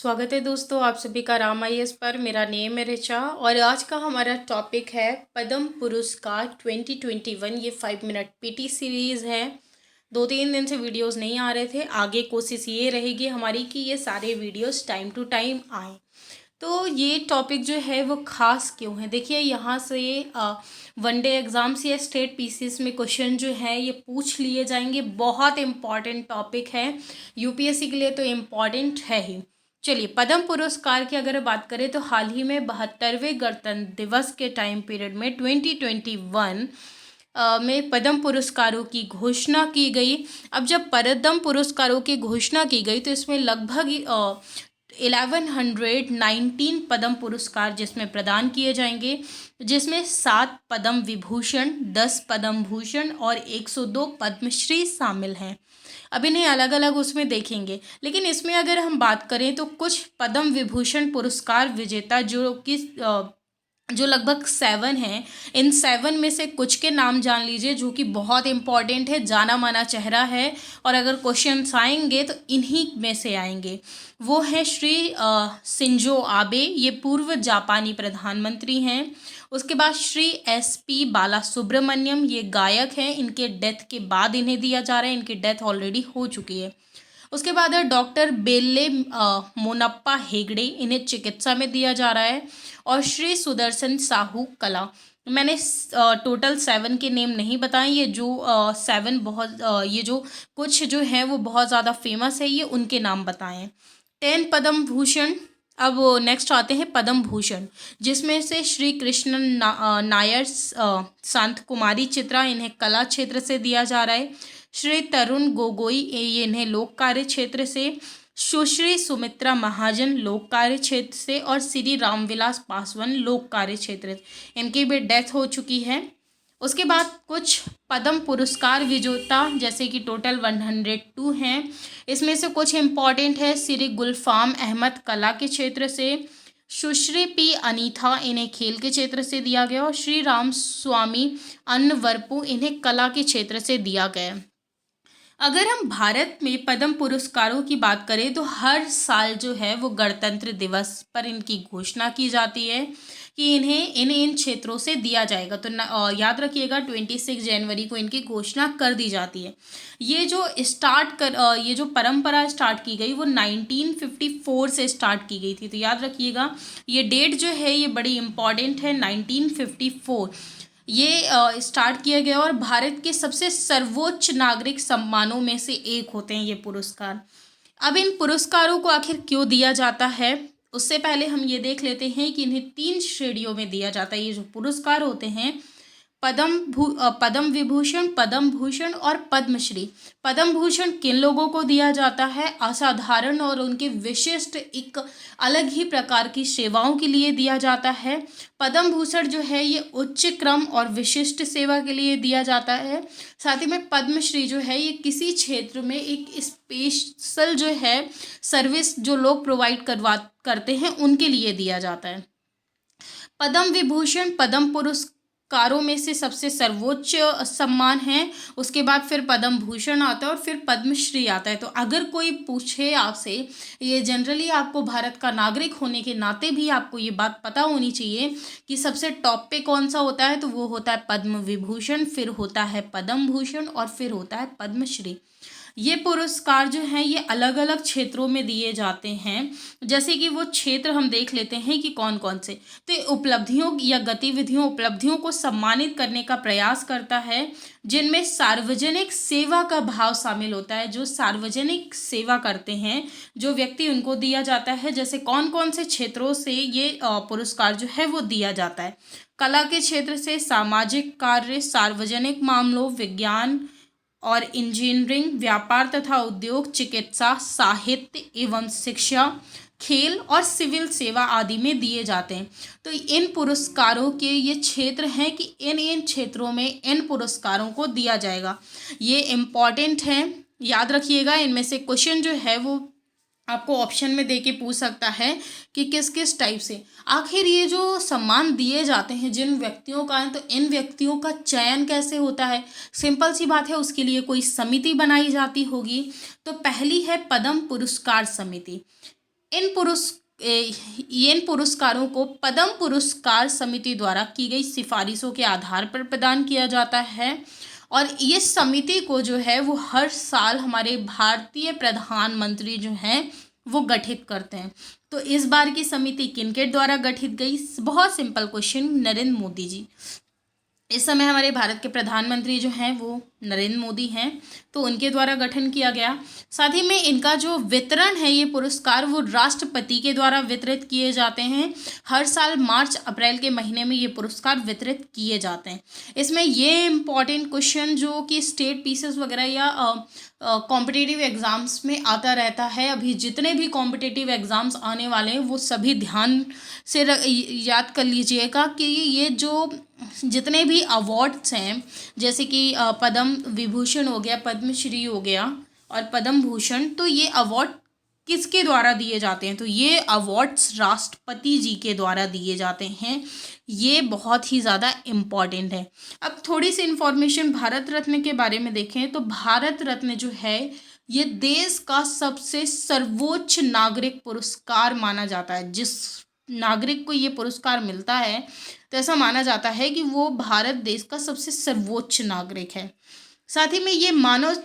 स्वागत है दोस्तों, आप सभी का राम आईएएस पर। मेरा नेम है ऋचा और आज का हमारा टॉपिक है पद्म पुरस्कार 2021। ये 5 मिनट पीटी सीरीज़ है। 2-3 दिन से वीडियोस नहीं आ रहे थे। आगे कोशिश ये रहेगी हमारी कि ये सारे वीडियोस टाइम टू टाइम आएँ। तो ये टॉपिक जो है वो ख़ास क्यों है, देखिए यहाँ से वनडे एग्ज़ाम्स या स्टेट पीसीएस में क्वेश्चन जो है ये पूछ लिए जाएंगे। बहुत इम्पॉर्टेंट टॉपिक है, यूपीएससी के लिए तो इम्पॉर्टेंट है ही। चलिए, पद्म पुरस्कार की अगर बात करें तो हाल ही में 72वें गणतंत्र दिवस के टाइम पीरियड में 2021 में पद्म पुरस्कारों की घोषणा की गई। अब जब पद्म पुरस्कारों की घोषणा की गई तो इसमें लगभग 1119 पद्म पुरस्कार जिसमें प्रदान किए जाएंगे, जिसमें 7 पद्म विभूषण, 10 पद्म भूषण और 102 पद्मश्री शामिल हैं। अब इन्हें अलग अलग उसमें देखेंगे, लेकिन इसमें अगर हम बात करें तो कुछ पद्म विभूषण पुरस्कार विजेता जो लगभग 7 हैं, इन 7 में से कुछ के नाम जान लीजिए जो कि बहुत इंपॉर्टेंट है, जाना माना चेहरा है और अगर क्वेश्चंस आएंगे तो इन्हीं में से आएंगे। वो है श्री शिंजो आबे, ये पूर्व जापानी प्रधानमंत्री हैं। उसके बाद श्री SP बालासुब्रमण्यम, ये गायक हैं। इनके डेथ के बाद इन्हें दिया जा रहा है, इनकी डेथ ऑलरेडी हो चुकी है। उसके बाद है डॉक्टर बेल्ले मोनप्पा हेगड़े, इन्हें चिकित्सा में दिया जा रहा है। और श्री सुदर्शन साहू कला। मैंने टोटल 7 के नेम नहीं बताए, ये जो 7 बहुत ये जो कुछ जो हैं वो बहुत ज़्यादा फेमस है, ये उनके नाम बताएं। 10 पद्म भूषण। अब नेक्स्ट आते हैं पद्म भूषण, जिसमें से श्री कृष्णन नायर, शांत कुमारी चित्रा, इन्हें कला क्षेत्र से दिया जा रहा है। श्री तरुण गोगोई, इन्हें लोक कार्य क्षेत्र से। सुश्री सुमित्रा महाजन लोक कार्य क्षेत्र से। और श्री रामविलास पासवान लोक कार्य क्षेत्र, इनकी भी डेथ हो चुकी है। उसके बाद कुछ पद्म पुरस्कार विजेता, जैसे कि टोटल 102 हैं। इसमें से कुछ इम्पॉर्टेंट है। श्री गुलफाम अहमद कला के क्षेत्र से। सुश्री P अनीथा, इन्हें खेल के क्षेत्र से दिया गया। और श्री राम स्वामी अन्नवर्पु, इन्हें कला के क्षेत्र से दिया गया। अगर हम भारत में पद्म पुरस्कारों की बात करें तो हर साल जो है वो गणतंत्र दिवस पर इनकी घोषणा की जाती है कि इन्हें इन क्षेत्रों से दिया जाएगा। तो याद रखिएगा 26 जनवरी को इनकी घोषणा कर दी जाती है। ये जो परंपरा स्टार्ट की गई वो 1954 से स्टार्ट की गई थी। तो याद रखिएगा ये डेट जो है ये बड़ी इंपॉर्टेंट है, 1954 ये स्टार्ट किया गया। और भारत के सबसे सर्वोच्च नागरिक सम्मानों में से एक होते हैं ये पुरस्कार। अब इन पुरस्कारों को आखिर क्यों दिया जाता है, उससे पहले हम ये देख लेते हैं कि इन्हें 3 श्रेणियों में दिया जाता है। ये जो पुरस्कार होते हैं, पद्म विभूषण, पद्म भूषण और पद्मश्री। पद्म भूषण किन लोगों को दिया जाता है? असाधारण और उनके विशिष्ट एक अलग ही प्रकार की सेवाओं के लिए दिया जाता है। पद्म भूषण जो है ये उच्च क्रम और विशिष्ट सेवा के लिए दिया जाता है। साथ ही में पद्मश्री जो है ये किसी क्षेत्र में एक स्पेशल जो है सर्विस जो लोग प्रोवाइड करते हैं उनके लिए दिया जाता है। पद्म विभूषण पद्म पुरस्कारों में से सबसे सर्वोच्च सम्मान है। उसके बाद फिर पद्म भूषण आता है और फिर पद्मश्री आता है। तो अगर कोई पूछे आपसे, ये जनरली आपको भारत का नागरिक होने के नाते भी आपको ये बात पता होनी चाहिए कि सबसे टॉप पे कौन सा होता है, तो वो होता है पद्म विभूषण, फिर होता है पद्म भूषण और फिर होता है पद्मश्री। ये पुरस्कार जो हैं ये अलग अलग क्षेत्रों में दिए जाते हैं। जैसे कि वो क्षेत्र हम देख लेते हैं कि कौन कौन से। तो ये उपलब्धियों या उपलब्धियों को सम्मानित करने का प्रयास करता है, जिनमें सार्वजनिक सेवा का भाव शामिल होता है। जो सार्वजनिक सेवा करते हैं जो व्यक्ति, उनको दिया जाता है। जैसे कौन कौन से क्षेत्रों से ये पुरस्कार जो है वो दिया जाता है? कला के क्षेत्र से, सामाजिक कार्य, सार्वजनिक मामलों, विज्ञान और इंजीनियरिंग, व्यापार तथा उद्योग, चिकित्सा, साहित्य एवं शिक्षा, खेल और सिविल सेवा आदि में दिए जाते हैं। तो इन पुरस्कारों के ये क्षेत्र हैं कि इन क्षेत्रों में इन पुरस्कारों को दिया जाएगा। ये इम्पॉर्टेंट है, याद रखिएगा। इनमें से क्वेश्चन जो है वो आपको ऑप्शन में दे के पूछ सकता है कि किस किस टाइप से आखिर ये जो सम्मान दिए जाते हैं जिन व्यक्तियों का है, तो इन व्यक्तियों का चयन कैसे होता है? सिंपल सी बात है, उसके लिए कोई समिति बनाई जाती होगी। तो पहली है पद्म पुरस्कार समिति। इन पुरस्कारों को पद्म पुरस्कार समिति द्वारा की गई सिफारिशों के आधार पर प्रदान किया जाता है और ये समिति को जो है वो हर साल हमारे भारतीय प्रधानमंत्री जो हैं वो गठित करते हैं। तो इस बार की समिति किनके द्वारा गठित गई? बहुत सिंपल क्वेश्चन, नरेंद्र मोदी जी। इस समय हमारे भारत के प्रधानमंत्री जो हैं वो नरेंद्र मोदी हैं, तो उनके द्वारा गठन किया गया। साथ ही में इनका जो वितरण है, ये पुरस्कार वो राष्ट्रपति के द्वारा वितरित किए जाते हैं। हर साल मार्च अप्रैल के महीने में ये पुरस्कार वितरित किए जाते हैं। इसमें ये इम्पॉर्टेंट क्वेश्चन जो कि स्टेट पीसेस वगैरह या कॉम्पिटिटिव एग्ज़ाम्स में आता रहता है, अभी जितने भी कॉम्पिटिटिव एग्ज़ाम्स आने वाले हैं वो सभी ध्यान से याद कर लीजिएगा कि ये जो जितने भी अवार्ड्स हैं, जैसे कि पद्म विभूषण हो गया, पद्मश्री हो गया और पद्म भूषण, तो ये अवार्ड किसके द्वारा दिए जाते हैं? तो ये अवार्ड्स राष्ट्रपति जी के द्वारा दिए जाते हैं। ये बहुत ही ज़्यादा इम्पॉर्टेंट है। अब थोड़ी सी इन्फॉर्मेशन भारत रत्न के बारे में देखें तो भारत रत्न जो है ये देश का सबसे सर्वोच्च नागरिक पुरस्कार माना जाता है। जिस नागरिक को ये पुरस्कार मिलता है तो ऐसा माना जाता है कि वो भारत देश का सबसे सर्वोच्च नागरिक है। साथ ही में ये मानव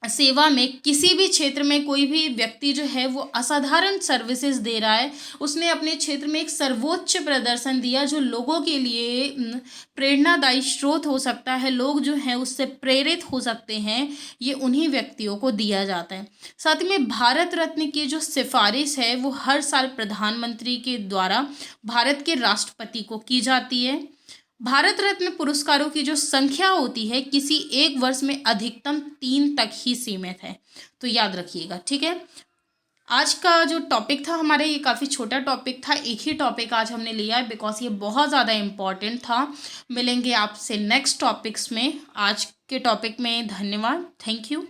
सेवा में किसी भी क्षेत्र में कोई भी व्यक्ति जो है वो असाधारण सर्विसेज दे रहा है, उसने अपने क्षेत्र में एक सर्वोच्च प्रदर्शन दिया जो लोगों के लिए प्रेरणादायी स्रोत हो सकता है, लोग जो हैं उससे प्रेरित हो सकते हैं, ये उन्हीं व्यक्तियों को दिया जाता है। साथ ही में भारत रत्न की जो सिफारिश है वो हर साल प्रधानमंत्री के द्वारा भारत के राष्ट्रपति को की जाती है। भारत रत्न पुरस्कारों की जो संख्या होती है किसी एक वर्ष में अधिकतम 3 तक ही सीमित है, तो याद रखिएगा, ठीक है। आज का जो टॉपिक था हमारा ये काफ़ी छोटा टॉपिक था, एक ही टॉपिक आज हमने लिया है बिकॉज ये बहुत ज़्यादा इम्पॉर्टेंट था। मिलेंगे आपसे नेक्स्ट टॉपिक्स में। आज के टॉपिक में धन्यवाद, थैंक यू।